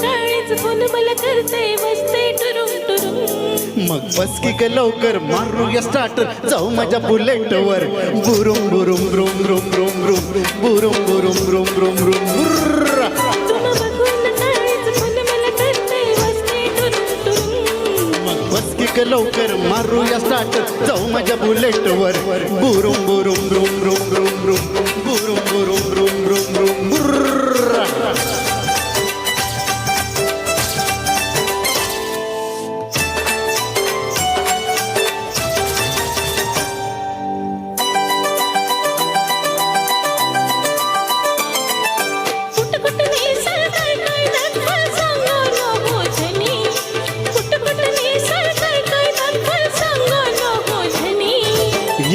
काळीच phone मला करते बसते टुरुम टुरुम. मग बस की ग लवकर मारूया स्टार्टर जाऊ माझ्या बुलेटवर बुरुम बुरुम ब्रुम ब्रुम ब्रुम ब्रुम बुरुम बुरुम ब्रुम ब्रुम ब्रुम बुर्रा. तुम बघून काळीच फोन मला करते बसते टुरुम टुरुम. मग बस की ग लवकर मारूया स्टार्टर जाऊ माझ्या बुलेटवर बुरुम बुरुम ब्रुम ब्रुम ब्रुम ब्रुम बुरुम बुरुम ब्रुम ब्रुम ब्रुम बुर्रा.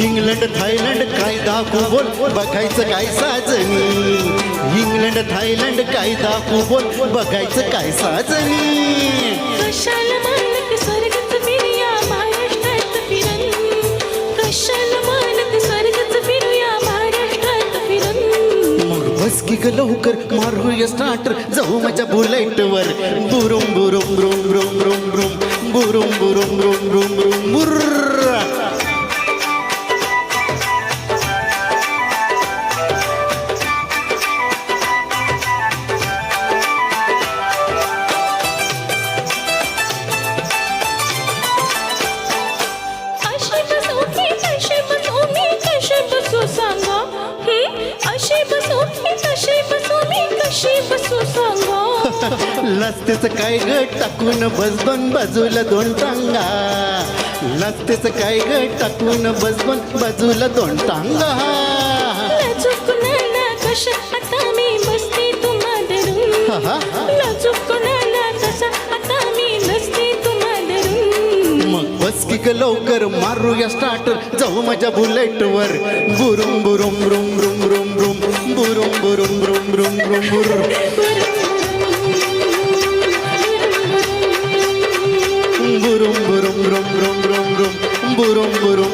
इंग्लंड थायलंड काय दाखवू बोल बघायचं काय साजनी. इंग्लंड थायलंड काय दाखवू बोल बघायचं काय साजनी. कशाला मानक स्वर्गात फिरूया महाराष्ट्रात फिरून. कशाला मानक स्वर्गात फिरूया महाराष्ट्रात फिरून. मग बस की ग लवकर मारूया स्टार्टर जाऊ माझ्या बुलेटवर बुरुम बुरुम ब्रुम ब्रुम ब्रुम ब्रुम बुरुम बुरुम ब्रुम ब्रुम ब्रुम बुर्रा. लस्तेच काय ग टाकून बसबन बाजूला दोन टांगा. लस्तेच काय ग टाकून बसबन बाजूला दोन टांगा. लाजूकुणाला कशा आता मी बसते तुम्हा धरून. लाजूकुणाला कशा आता मी बसते तुम्हा धरून. मग बस की ग लवकर मारूया स्टार्टर जाऊ माझ्या बुलेटवर बुरुम बुरुम ब्रुम ब्रुम ब्रुम ब्रुम बुरुम बुरुम ब्रुम ब्रुम ब्रुम बुर. बुरुम बुरुम ब्रुम ब्रुम ब्रुम ब्रुम बुरुम बुरुम